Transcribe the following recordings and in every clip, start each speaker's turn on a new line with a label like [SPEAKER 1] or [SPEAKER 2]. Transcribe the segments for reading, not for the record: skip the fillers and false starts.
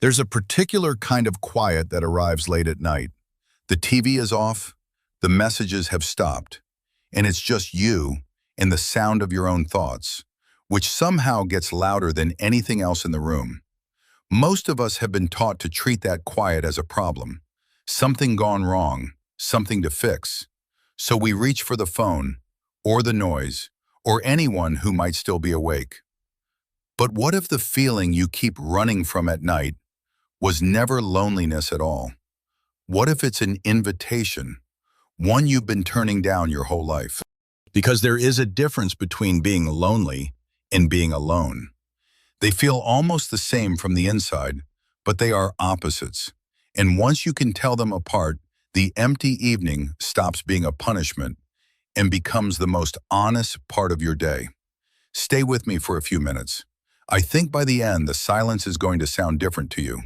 [SPEAKER 1] There's a particular kind of quiet that arrives late at night. The TV is off, the messages have stopped, and it's just you and the sound of your own thoughts, which somehow gets louder than anything else in the room. Most of us have been taught to treat that quiet as a problem, something gone wrong, something to fix. So we reach for the phone, or the noise, or anyone who might still be awake. But what if the feeling you keep running from at night was never loneliness at all? What if it's an invitation, one you've been turning down your whole life? Because there is a difference between being lonely and being alone. They feel almost the same from the inside, but they are opposites. And once you can tell them apart, the empty evening stops being a punishment and becomes the most honest part of your day. Stay with me for a few minutes. I think by the end, the silence is going to sound different to you.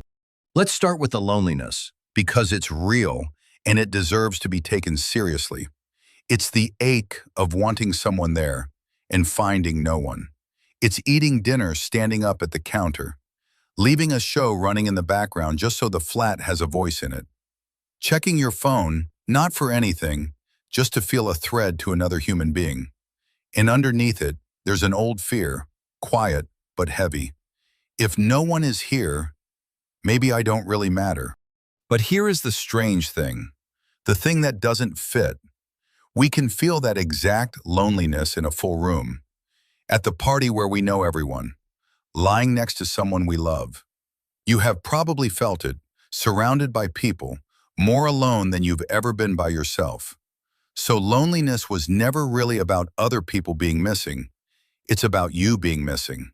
[SPEAKER 1] Let's start with the loneliness, because it's real and it deserves to be taken seriously. It's the ache of wanting someone there and finding no one. It's eating dinner standing up at the counter, leaving a show running in the background just so the flat has a voice in it. Checking your phone, not for anything, just to feel a thread to another human being. And underneath it, there's an old fear, quiet but heavy. If no one is here, maybe I don't really matter. But here is the strange thing, the thing that doesn't fit. We can feel that exact loneliness in a full room, at the party where we know everyone, lying next to someone we love. You have probably felt it, surrounded by people, more alone than you've ever been by yourself. So loneliness was never really about other people being missing. It's about you being missing,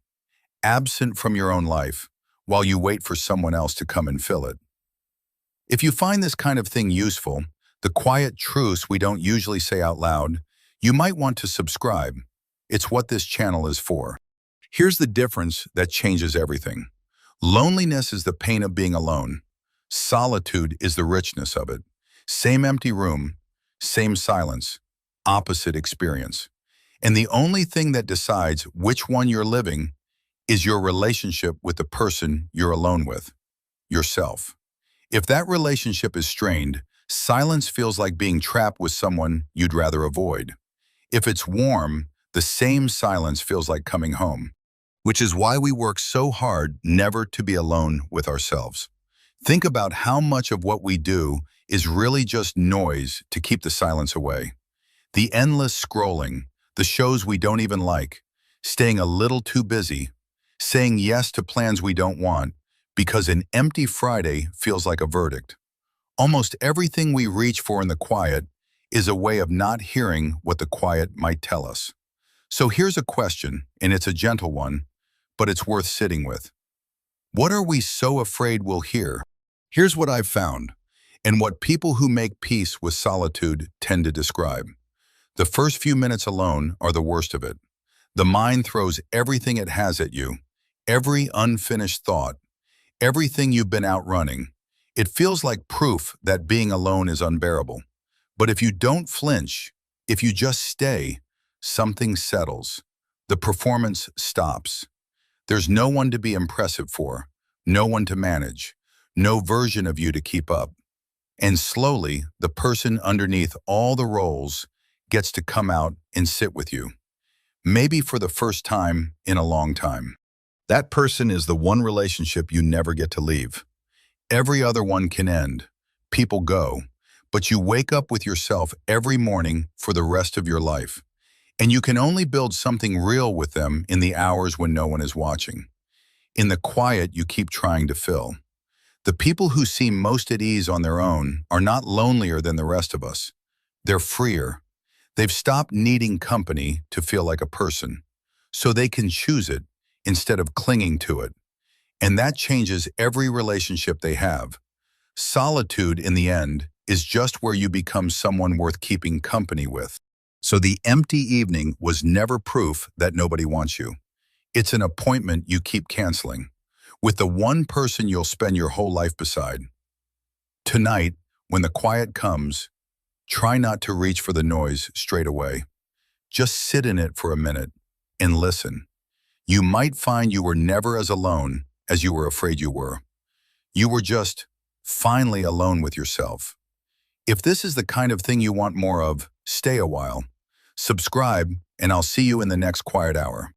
[SPEAKER 1] absent from your own life, while you wait for someone else to come and fill it. If you find this kind of thing useful, the quiet truths we don't usually say out loud, you might want to subscribe. It's what this channel is for. Here's the difference that changes everything. Loneliness is the pain of being alone. Solitude is the richness of it. Same empty room, same silence, opposite experience. And the only thing that decides which one you're living is your relationship with the person you're alone with, yourself. If that relationship is strained, silence feels like being trapped with someone you'd rather avoid. If it's warm, the same silence feels like coming home, which is why we work so hard never to be alone with ourselves. Think about how much of what we do is really just noise to keep the silence away. The endless scrolling, the shows we don't even like, staying a little too busy, saying yes to plans we don't want, because an empty Friday feels like a verdict. Almost everything we reach for in the quiet is a way of not hearing what the quiet might tell us. So here's a question, and it's a gentle one, but it's worth sitting with. What are we so afraid we'll hear? Here's what I've found, and what people who make peace with solitude tend to describe. The first few minutes alone are the worst of it. The mind throws everything it has at you, every unfinished thought, everything you've been outrunning. It feels like proof that being alone is unbearable. But if you don't flinch, if you just stay, something settles. The performance stops. There's no one to be impressive for, no one to manage, no version of you to keep up. And slowly, the person underneath all the roles gets to come out and sit with you. Maybe for the first time in a long time. That person is the one relationship you never get to leave. Every other one can end. People go. But you wake up with yourself every morning for the rest of your life. And you can only build something real with them in the hours when no one is watching. In the quiet you keep trying to fill. The people who seem most at ease on their own are not lonelier than the rest of us. They're freer. They've stopped needing company to feel like a person, so they can choose it instead of clinging to it. And that changes every relationship they have. Solitude, in the end, is just where you become someone worth keeping company with. So the empty evening was never proof that nobody wants you. It's an appointment you keep canceling, with the one person you'll spend your whole life beside. Tonight, when the quiet comes, try not to reach for the noise straight away. Just sit in it for a minute and listen. You might find you were never as alone as you were afraid you were. You were just finally alone with yourself. If this is the kind of thing you want more of, stay a while. Subscribe, and I'll see you in the next quiet hour.